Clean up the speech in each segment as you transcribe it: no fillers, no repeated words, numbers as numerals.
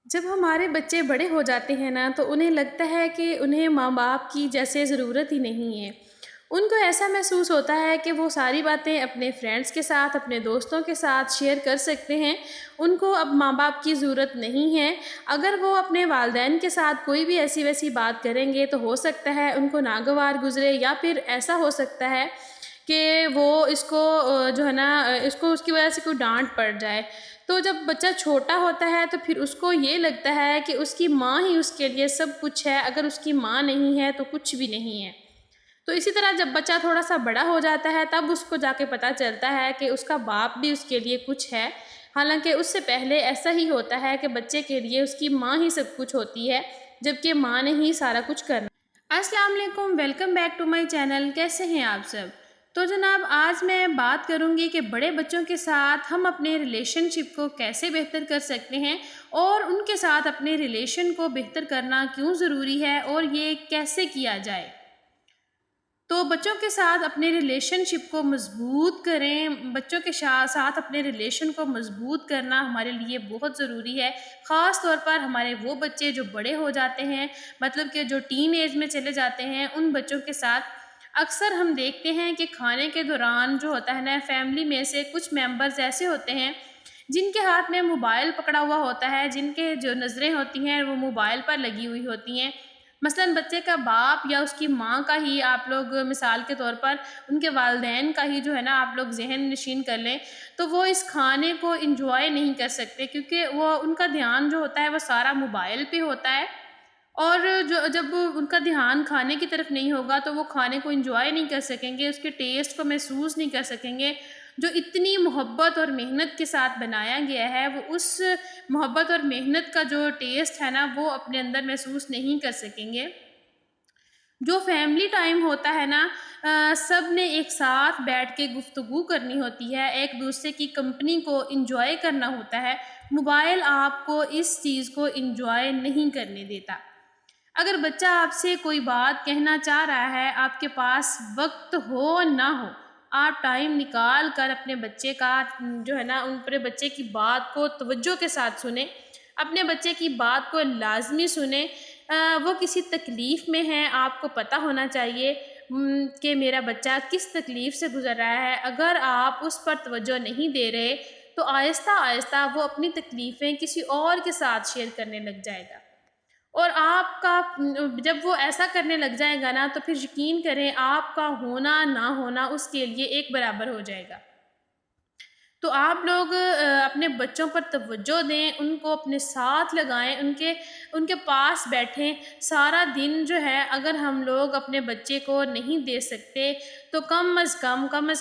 جب ہمارے بچے بڑے ہو جاتے ہیں نا تو انہیں لگتا ہے کہ انہیں ماں باپ کی جیسے ضرورت ہی نہیں ہے۔ ان کو ایسا محسوس ہوتا ہے کہ وہ ساری باتیں اپنے فرینڈس کے ساتھ، اپنے دوستوں کے ساتھ شیئر کر سکتے ہیں۔ ان کو اب ماں باپ کی ضرورت نہیں ہے۔ اگر وہ اپنے والدین کے ساتھ کوئی بھی ایسی ویسی بات کریں گے تو ہو سکتا ہے ان کو ناگوار گزرے، یا پھر ایسا ہو سکتا ہے کہ وہ اس کو جو ہے نا اس کی وجہ سے کوئی ڈانٹ پڑ جائے۔ تو جب بچہ چھوٹا ہوتا ہے تو پھر اس کو یہ لگتا ہے کہ اس کی ماں ہی اس کے لیے سب کچھ ہے، اگر اس کی ماں نہیں ہے تو کچھ بھی نہیں ہے۔ تو اسی طرح جب بچہ تھوڑا سا بڑا ہو جاتا ہے تب اس کو جا کے پتہ چلتا ہے کہ اس کا باپ بھی اس کے لیے کچھ ہے، حالانکہ اس سے پہلے ایسا ہی ہوتا ہے کہ بچے کے لیے اس کی ماں ہی سب کچھ ہوتی ہے، جبکہ ماں نے ہی سارا کچھ کرنا۔ السلام علیکم، welcome back to my channel. کیسے ہیں آپ سب؟ تو جناب آج میں بات کروں گی کہ بڑے بچوں کے ساتھ ہم اپنے ریلیشن شپ کو کیسے بہتر کر سکتے ہیں، اور ان کے ساتھ اپنے ریلیشن کو بہتر کرنا کیوں ضروری ہے اور یہ کیسے کیا جائے۔ تو بچوں کے ساتھ اپنے ریلیشن شپ کو مضبوط کریں، بچوں کے ساتھ اپنے ریلیشن کو مضبوط کرنا ہمارے لیے بہت ضروری ہے، خاص طور پر ہمارے وہ بچے جو بڑے ہو جاتے ہیں، مطلب کہ جو ٹین ایج میں چلے جاتے ہیں، ان بچوں کے ساتھ اکثر ہم دیکھتے ہیں کہ کھانے کے دوران جو ہوتا ہے نا، فیملی میں سے کچھ ممبرز ایسے ہوتے ہیں جن کے ہاتھ میں موبائل پکڑا ہوا ہوتا ہے، جن کے جو نظریں ہوتی ہیں وہ موبائل پر لگی ہوئی ہوتی ہیں۔ مثلاً بچے کا باپ یا اس کی ماں کا ہی آپ لوگ مثال کے طور پر ان کے والدین کا ہی جو ہے نا آپ لوگ ذہن نشین کر لیں، تو وہ اس کھانے کو انجوائے نہیں کر سکتے، کیونکہ وہ ان کا دھیان جو ہوتا ہے وہ سارا موبائل پہ ہوتا ہے۔ اور جب ان کا دھیان کھانے کی طرف نہیں ہوگا تو وہ کھانے کو انجوائے نہیں کر سکیں گے، اس کے ٹیسٹ کو محسوس نہیں کر سکیں گے۔ جو اتنی محبت اور محنت کے ساتھ بنایا گیا ہے، وہ اس محبت اور محنت کا جو ٹیسٹ ہے نا وہ اپنے اندر محسوس نہیں کر سکیں گے۔ جو فیملی ٹائم ہوتا ہے نا، سب نے ایک ساتھ بیٹھ کے گفتگو کرنی ہوتی ہے، ایک دوسرے کی کمپنی کو انجوائے کرنا ہوتا ہے۔ موبائل آپ کو اس چیز کو انجوائے نہیں کرنے دیتا۔ اگر بچہ آپ سے کوئی بات کہنا چاہ رہا ہے، آپ کے پاس وقت ہو نہ ہو، آپ ٹائم نکال کر اپنے بچے کا جو ہے نا ان بچے کی بات کو توجہ کے ساتھ سنیں، اپنے بچے کی بات کو لازمی سنیں۔ وہ کسی تکلیف میں ہے، آپ کو پتہ ہونا چاہیے کہ میرا بچہ کس تکلیف سے گزر رہا ہے۔ اگر آپ اس پر توجہ نہیں دے رہے تو آہستہ آہستہ وہ اپنی تکلیفیں کسی اور کے ساتھ شیئر کرنے لگ جائے گا، اور آپ کا جب وہ ایسا کرنے لگ جائے گا نا تو پھر یقین کریں آپ کا ہونا نہ ہونا اس کے لیے ایک برابر ہو جائے گا۔ تو آپ لوگ اپنے بچوں پر توجہ دیں، ان کو اپنے ساتھ لگائیں، ان کے پاس بیٹھیں۔ سارا دن جو ہے اگر ہم لوگ اپنے بچے کو نہیں دے سکتے تو کم از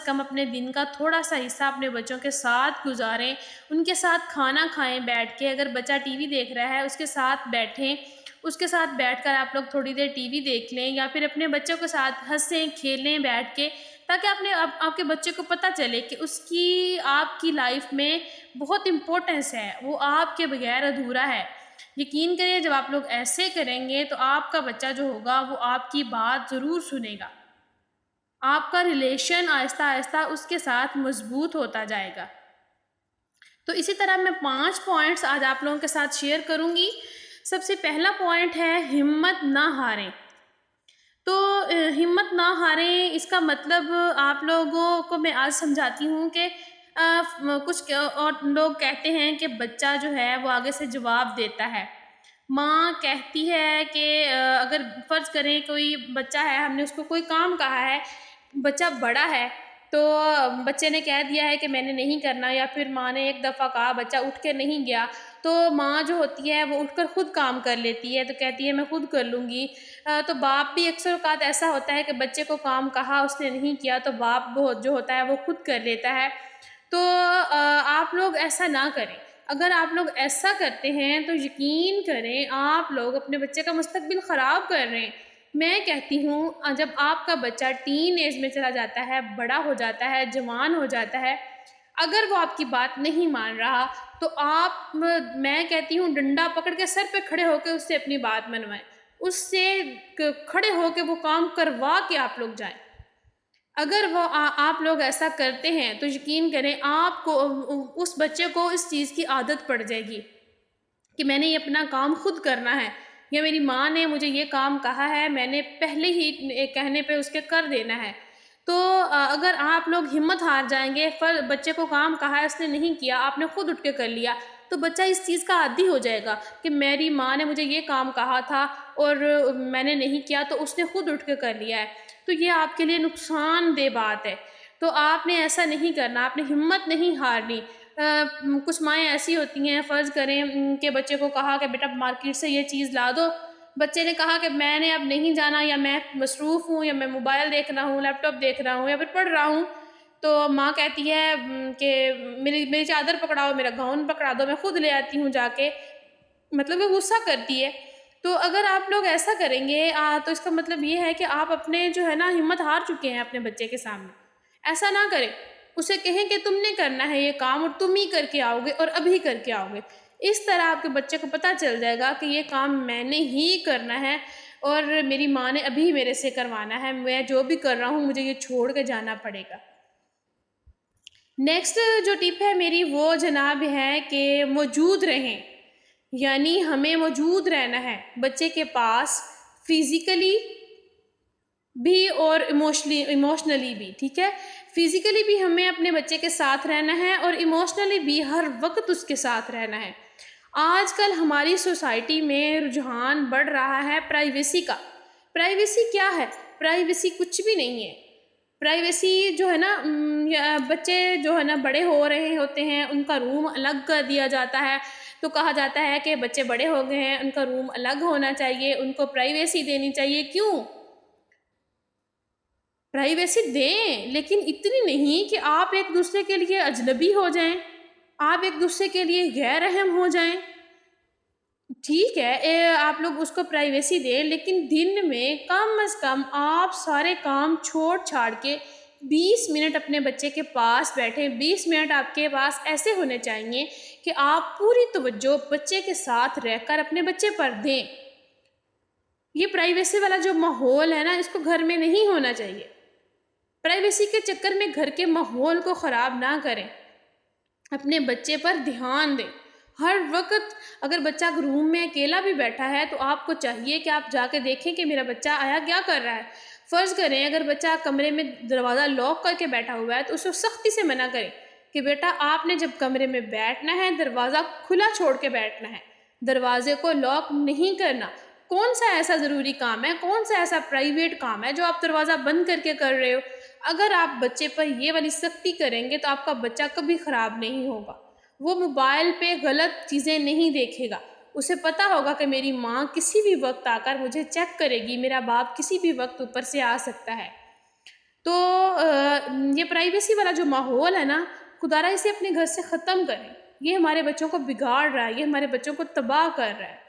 کم اپنے دن کا تھوڑا سا حصہ اپنے بچوں کے ساتھ گزاریں، ان کے ساتھ کھانا کھائیں بیٹھ کے۔ اگر بچہ ٹی وی دیکھ رہا ہے اس کے ساتھ بیٹھیں، اس کے ساتھ بیٹھ کر آپ لوگ تھوڑی دیر ٹی وی دیکھ لیں، یا پھر اپنے بچوں کے ساتھ ہنسیں کھیلیں بیٹھ کے، تاکہ آپ کے بچے کو پتہ چلے کہ اس کی آپ کی لائف میں بہت امپورٹنس ہے، وہ آپ کے بغیر ادھورا ہے۔ یقین کریے جب آپ لوگ ایسے کریں گے تو آپ کا بچہ جو ہوگا وہ آپ کی بات ضرور سنے گا، آپ کا ریلیشن آہستہ آہستہ اس کے ساتھ مضبوط ہوتا جائے گا۔ تو اسی طرح میں 5 پوائنٹس آج آپ لوگوں کے ساتھ شیئر کروں گی۔ سب سے پہلا پوائنٹ ہے ہمت نہ ہاریں۔ تو ہمت نہ ہاریں، اس کا مطلب آپ لوگوں کو میں آج سمجھاتی ہوں کہ کچھ اور لوگ کہتے ہیں کہ بچہ جو ہے وہ آگے سے جواب دیتا ہے۔ ماں کہتی ہے کہ اگر فرض کریں کوئی بچہ ہے، ہم نے اس کو کوئی کام کہا ہے، بچہ بڑا ہے تو بچے نے کہہ دیا ہے کہ میں نے نہیں کرنا، یا پھر ماں نے ایک دفعہ کہا بچہ اٹھ کے نہیں گیا، تو ماں جو ہوتی ہے وہ اٹھ کر خود کام کر لیتی ہے، تو کہتی ہے میں خود کر لوں گی۔ تو باپ بھی اکثر اوقات ایسا ہوتا ہے کہ بچے کو کام کہا اس نے نہیں کیا تو باپ جو ہوتا ہے وہ خود کر لیتا ہے۔ تو آپ لوگ ایسا نہ کریں۔ اگر آپ لوگ ایسا کرتے ہیں تو یقین کریں آپ لوگ اپنے بچے کا مستقبل خراب کر رہے ہیں۔ میں کہتی ہوں جب آپ کا بچہ ٹین ایج میں چلا جاتا ہے، بڑا ہو جاتا ہے، جوان ہو جاتا ہے، اگر وہ آپ کی بات نہیں مان رہا تو میں کہتی ہوں ڈنڈا پکڑ کے سر پہ کھڑے ہو کے اس سے اپنی بات منوائیں، اس سے کھڑے ہو کے وہ کام کروا کے آپ لوگ جائیں۔ اگر وہ آپ لوگ ایسا کرتے ہیں تو یقین کریں آپ کو اس بچے کو اس چیز کی عادت پڑ جائے گی۔ کہ میں نے یہ اپنا کام خود کرنا ہے، یا میری ماں نے مجھے یہ کام کہا ہے، میں نے پہلے ہی کہنے پہ اس کے کر دینا ہے۔ تو اگر آپ لوگ ہمت ہار جائیں گے، بچے کو کام کہا ہے، اس نے نہیں کیا، آپ نے خود اٹھ کے کر لیا، تو بچہ اس چیز کا عادی ہو جائے گا کہ میری ماں نے مجھے یہ کام کہا تھا اور میں نے نہیں کیا، تو اس نے خود اٹھ کے کر لیا ہے، تو یہ آپ کے لیے نقصان دہ بات ہے۔ تو آپ نے ایسا نہیں کرنا، آپ نے ہمت نہیں ہارنی۔ کچھ مائیں ایسی ہوتی ہیں، فرض کریں کہ بچے کو کہا کہ بیٹا مارکیٹ سے یہ چیز لا دو، بچے نے کہا کہ میں نے اب نہیں جانا، یا میں مصروف ہوں، یا میں موبائل دیکھ رہا ہوں، لیپ ٹاپ دیکھ رہا ہوں، یا پھر پڑھ رہا ہوں، تو ماں کہتی ہے کہ میری چادر پکڑاؤ، میرا گاؤن پکڑا دو، میں خود لے آتی ہوں جا کے، مطلب وہ غصہ کرتی ہے۔ تو اگر آپ لوگ ایسا کریں گے تو اس کا مطلب یہ ہے کہ آپ اپنے جو ہے نا ہمت ہار چکے ہیں اپنے بچے کے سامنے۔ ایسا نہ کریں، اسے کہیں کہ تم نے کرنا ہے یہ کام، اور تم ہی کر کے آؤ گے، اور ابھی کر کے آؤ گے۔ اس طرح آپ کے بچے کو پتہ چل جائے گا کہ یہ کام میں نے ہی کرنا ہے، اور میری ماں نے ابھی میرے سے کروانا ہے، میں جو بھی کر رہا ہوں مجھے یہ چھوڑ کے جانا پڑے گا۔ نیکسٹ جو ٹپ ہے میری، وہ جناب ہے کہ موجود رہیں، یعنی ہمیں موجود رہنا ہے بچے کے پاس، فزیکلی بھی اور ایموشنلی بھی، ٹھیک ہے؟ فزیکلی بھی ہمیں اپنے بچے کے ساتھ رہنا ہے، اور ایموشنلی بھی ہر وقت اس کے ساتھ رہنا ہے۔ آج کل ہماری سوسائٹی میں رجحان بڑھ رہا ہے پرائیویسی کا۔ پرائیویسی کیا ہے؟ پرائیویسی کچھ بھی نہیں ہے۔ پرائیویسی جو ہے نا، بچے جو ہے نا بڑے ہو رہے ہوتے ہیں، ان کا روم الگ کر دیا جاتا ہے، تو کہا جاتا ہے کہ بچے بڑے ہو گئے ہیں، ان کا روم الگ ہونا چاہیے، ان کو پرائیویسی دینی چاہیے۔ کیوں؟ پرائیویسی دیں، لیکن اتنی نہیں کہ آپ ایک دوسرے کے لیے اجنبی ہو جائیں، آپ ایک دوسرے کے لیے غیر اہم ہو جائیں۔ ٹھیک ہے آپ لوگ اس کو پرائیویسی دیں، لیکن دن میں کم از کم آپ سارے کام چھوڑ چھاڑ کے 20 منٹ اپنے بچے کے پاس بیٹھیں۔ 20 منٹ آپ کے پاس ایسے ہونے چاہیے کہ آپ پوری توجہ بچے کے ساتھ رہ کر اپنے بچے پر دیں۔ یہ پرائیویسی والا جو ماحول ہے نا، اس کو گھر میں نہیں ہونا چاہیے۔ پرائیویسی کے چکر میں گھر کے ماحول کو خراب نہ کریں، اپنے بچے پر دھیان دیں۔ ہر وقت اگر بچہ روم میں اکیلا بھی بیٹھا ہے تو آپ کو چاہیے کہ آپ جا کے دیکھیں کہ میرا بچہ آیا کیا کر رہا ہے۔ فرض کریں اگر بچہ کمرے میں دروازہ لاک کر کے بیٹھا ہوا ہے تو اسے سختی سے منع کریں کہ بیٹا آپ نے جب کمرے میں بیٹھنا ہے دروازہ کھلا چھوڑ کے بیٹھنا ہے، دروازے کو لاک نہیں کرنا۔ کون سا ایسا ضروری کام ہے، کون سا ایسا پرائیویٹ کام ہے جو آپ دروازہ بند کر کے کر رہے ہو؟ اگر آپ بچے پر یہ والی سختی کریں گے تو آپ کا بچہ کبھی خراب نہیں ہوگا۔ وہ موبائل پہ غلط چیزیں نہیں دیکھے گا، اسے پتہ ہوگا کہ میری ماں کسی بھی وقت آ کر مجھے چیک کرے گی، میرا باپ کسی بھی وقت اوپر سے آ سکتا ہے۔ تو یہ پرائیویسی والا جو ماحول ہے نا، خدا را اسے اپنے گھر سے ختم کریں۔ یہ ہمارے بچوں کو بگاڑ رہا ہے، یہ ہمارے بچوں کو تباہ کر رہا ہے۔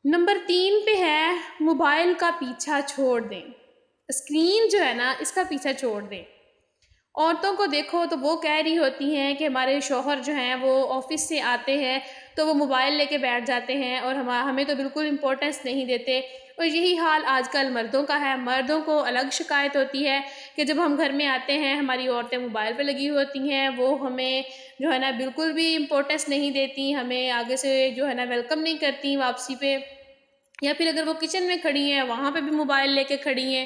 نمبر 3 پہ ہے موبائل کا پیچھا چھوڑ دیں۔ اسکرین جو ہے نا، اس کا پیچھا چھوڑ دیں۔ عورتوں کو دیکھو تو وہ کہہ رہی ہوتی ہیں کہ ہمارے شوہر جو ہیں وہ آفس سے آتے ہیں تو وہ موبائل لے کے بیٹھ جاتے ہیں اور ہمیں تو بالکل امپورٹنس نہیں دیتے، اور یہی حال آج کل مردوں کا ہے۔ مردوں کو الگ شکایت ہوتی ہے کہ جب ہم گھر میں آتے ہیں ہماری عورتیں موبائل پہ لگی ہوتی ہیں، وہ ہمیں جو ہے نا بالکل بھی امپورٹنس نہیں دیتی، ہمیں آگے سے جو ہے نا ویلکم نہیں کرتی واپسی پہ، یا پھر اگر وہ کچن میں کھڑی ہیں وہاں پہ بھی موبائل لے کے کھڑی ہیں،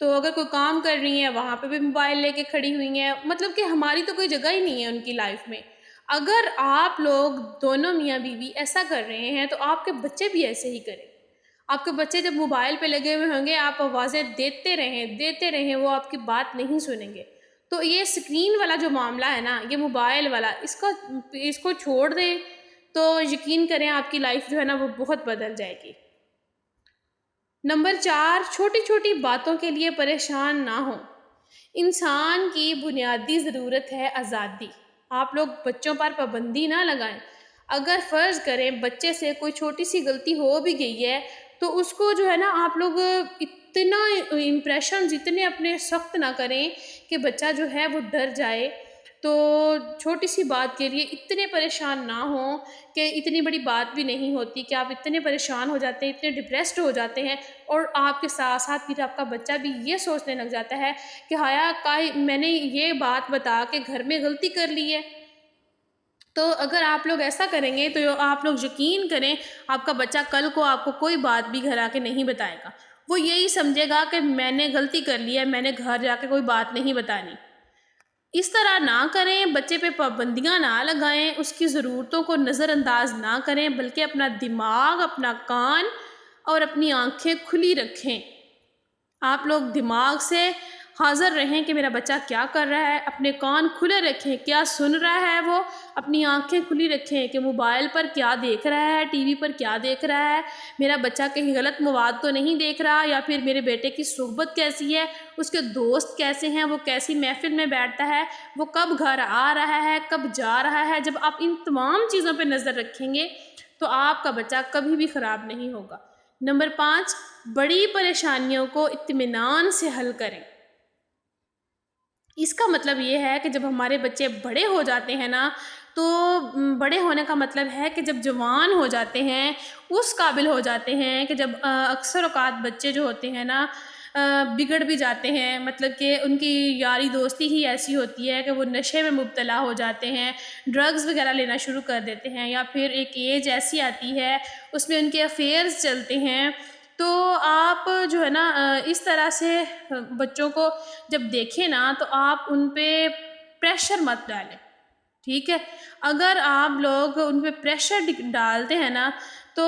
تو اگر کوئی کام کر رہی ہیں وہاں پہ بھی موبائل لے کے کھڑی ہوئی ہیں، مطلب کہ ہماری تو کوئی جگہ ہی نہیں ہے ان کی لائف میں۔ اگر آپ لوگ دونوں میاں بیوی ایسا کر رہے ہیں تو آپ کے بچے بھی ایسے ہی کریں۔ آپ کے بچے جب موبائل پہ لگے ہوئے ہوں گے، آپ آوازیں دیتے رہیں، وہ آپ کی بات نہیں سنیں گے۔ تو یہ اسکرین والا جو معاملہ ہے نا، یہ موبائل والا، اس کو چھوڑ دیں تو یقین کریں آپ کی لائف جو ہے نا وہ بہت بدل جائے گی۔ نمبر 4، چھوٹی چھوٹی باتوں کے لیے پریشان نہ ہوں۔ انسان کی بنیادی ضرورت ہے آزادی۔ آپ لوگ بچوں پر پابندی نہ لگائیں۔ اگر فرض کریں بچے سے کوئی چھوٹی سی غلطی ہو بھی گئی ہے تو اس کو جو ہے نا آپ لوگ اتنا امپریشنز اتنے اپنے سخت نہ کریں کہ بچہ جو ہے وہ ڈر جائے۔ تو چھوٹی سی بات کے لیے اتنے پریشان نہ ہوں کہ اتنی بڑی بات بھی نہیں ہوتی کہ آپ اتنے پریشان ہو جاتے ہیں، اتنے ڈپریسڈ ہو جاتے ہیں، اور آپ کے ساتھ ساتھ پھر آپ کا بچہ بھی یہ سوچنے لگ جاتا ہے کہ ہایا میں نے یہ بات بتا کے گھر میں غلطی کر لی ہے۔ تو اگر آپ لوگ ایسا کریں گے تو آپ لوگ یقین کریں آپ کا بچہ کل کو آپ کو کوئی بات بھی گھر آ کے نہیں بتائے گا، وہ یہی سمجھے گا کہ میں نے غلطی کر لی ہے، میں نے گھر جا کے کوئی بات نہیں بتانی۔ اس طرح نہ کریں، بچے پہ پابندیاں نہ لگائیں، اس کی ضرورتوں کو نظر انداز نہ کریں، بلکہ اپنا دماغ، اپنا کان اور اپنی آنکھیں کھلی رکھیں۔ آپ لوگ دماغ سے حاضر رہیں کہ میرا بچہ کیا کر رہا ہے، اپنے کان کھلے رکھیں کیا سن رہا ہے وہ، اپنی آنکھیں کھلی رکھیں کہ موبائل پر کیا دیکھ رہا ہے، ٹی وی پر کیا دیکھ رہا ہے، میرا بچہ کہیں غلط مواد تو نہیں دیکھ رہا، یا پھر میرے بیٹے کی صحبت کیسی ہے، اس کے دوست کیسے ہیں، وہ کیسی محفل میں بیٹھتا ہے، وہ کب گھر آ رہا ہے، کب جا رہا ہے۔ جب آپ ان تمام چیزوں پہ نظر رکھیں گے تو آپ کا بچہ کبھی بھی خراب نہیں ہوگا۔ نمبر 5، بڑی پریشانیوں کو اطمینان سے حل کریں۔ اس کا مطلب یہ ہے کہ جب ہمارے بچے بڑے ہو جاتے ہیں نا، تو بڑے ہونے کا مطلب ہے کہ جب جوان ہو جاتے ہیں، اس قابل ہو جاتے ہیں کہ جب اکثر اوقات بچے جو ہوتے ہیں نا بگڑ بھی جاتے ہیں، مطلب کہ ان کی یاری دوستی ہی ایسی ہوتی ہے کہ وہ نشے میں مبتلا ہو جاتے ہیں، ڈرگز وغیرہ لینا شروع کر دیتے ہیں، یا پھر ایک ایج ایسی آتی ہے اس میں ان کے افیئرز چلتے ہیں۔ تو آپ جو ہے نا اس طرح سے بچوں کو جب دیکھیں نا تو آپ ان پہ پریشر مت ڈالیں، ٹھیک ہے؟ اگر آپ لوگ ان پہ پریشر ڈالتے ہیں نا تو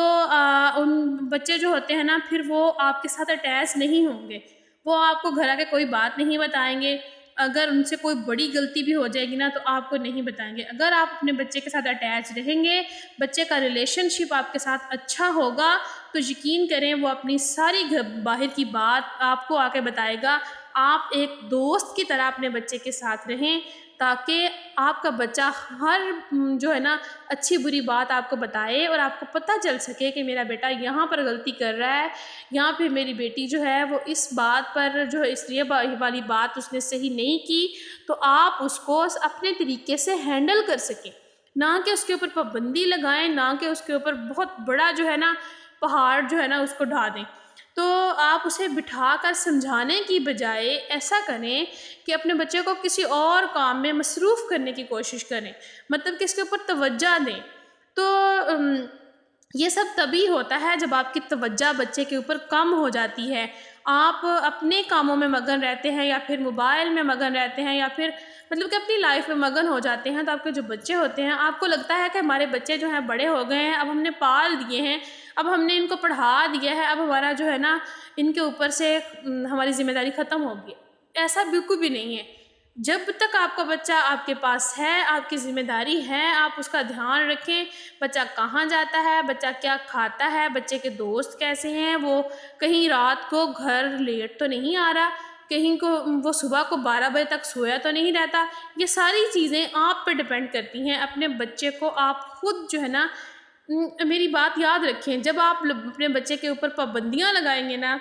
ان بچے جو ہوتے ہیں نا پھر وہ آپ کے ساتھ اٹیچ نہیں ہوں گے، وہ آپ کو گھر آ کے کوئی بات نہیں بتائیں گے، اگر ان سے کوئی بڑی غلطی بھی ہو جائے گی نا تو آپ کو نہیں بتائیں گے۔ اگر آپ اپنے بچے کے ساتھ اٹیچ رہیں گے، بچے کا ریلیشن شپ آپ کے ساتھ اچھا ہوگا، تو یقین کریں وہ اپنی ساری باہر کی بات آپ کو آ کے بتائے گا۔ آپ ایک دوست کی طرح اپنے بچے کے ساتھ رہیں تاکہ آپ کا بچہ ہر جو ہے نا اچھی بری بات آپ کو بتائے اور آپ کو پتہ چل سکے کہ میرا بیٹا یہاں پر غلطی کر رہا ہے، یہاں پہ میری بیٹی جو ہے وہ اس بات پر جو ہے اس لیے والی بات اس نے صحیح نہیں کی، تو آپ اس کو اپنے طریقے سے ہینڈل کر سکیں، نہ کہ اس کے اوپر پابندی لگائیں، نہ کہ اس کے اوپر بہت بڑا جو ہے نا پہاڑ جو ہے نا اس کو ڈھا دیں۔ تو آپ اسے بٹھا کر سمجھانے کی بجائے ایسا کریں کہ اپنے بچے کو کسی اور کام میں مصروف کرنے کی کوشش کریں، مطلب کہ اس کے اوپر توجہ دیں۔ تو یہ سب تبھی ہوتا ہے جب آپ کی توجہ بچے کے اوپر کم ہو جاتی ہے، آپ اپنے کاموں میں مگن رہتے ہیں یا پھر موبائل میں مگن رہتے ہیں یا پھر مطلب کہ اپنی لائف میں مگن ہو جاتے ہیں، تو آپ کے جو بچے ہوتے ہیں آپ کو لگتا ہے کہ ہمارے بچے جو ہیں بڑے ہو گئے ہیں، اب ہم نے پال دیے ہیں، اب ہم نے ان کو پڑھا دیا ہے، اب ہمارا جو ہے نا ان کے اوپر سے ہماری ذمہ داری ختم ہو گئی۔ ایسا بالکل بھی نہیں ہے، جب تک آپ کا بچہ آپ کے پاس ہے، آپ کی ذمہ داری ہے، آپ اس کا دھیان رکھیں، بچہ کہاں جاتا ہے، بچہ کیا کھاتا ہے، بچے کے دوست کیسے ہیں، وہ کہیں رات کو گھر لیٹ تو نہیں آ رہا، کہیں کو وہ صبح کو 12 بجے تک سویا تو نہیں رہتا۔ یہ ساری چیزیں آپ پہ ڈیپینڈ کرتی ہیں۔ اپنے بچے کو آپ خود جو ہے نا میری بات یاد رکھیں، جب آپ اپنے بچے کے اوپر پابندیاں لگائیں گے نا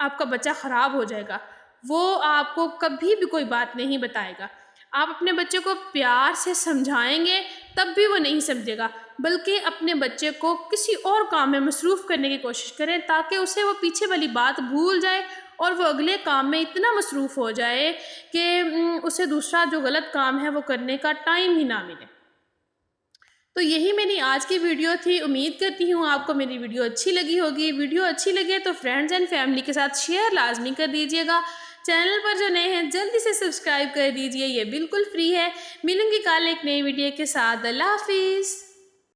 آپ کا بچہ خراب ہو جائے گا، وہ آپ کو کبھی بھی کوئی بات نہیں بتائے گا۔ آپ اپنے بچے کو پیار سے سمجھائیں گے تب بھی وہ نہیں سمجھے گا، بلکہ اپنے بچے کو کسی اور کام میں مصروف کرنے کی کوشش کریں تاکہ اسے وہ پیچھے والی بات بھول جائے اور وہ اگلے کام میں اتنا مصروف ہو جائے کہ اسے دوسرا جو غلط کام ہے وہ کرنے کا ٹائم ہی نہ ملے۔ تو یہی میری آج کی ویڈیو تھی، امید کرتی ہوں آپ کو میری ویڈیو اچھی لگی ہوگی۔ ویڈیو اچھی لگے تو فرینڈز اینڈ فیملی کے ساتھ شیئر لازمی کر دیجیے گا۔ چینل پر جو نئے ہیں جلدی سے سبسکرائب کر دیجیے، یہ بالکل فری ہے۔ ملوں گی کل ایک نئی ویڈیو کے ساتھ، اللہ حافظ۔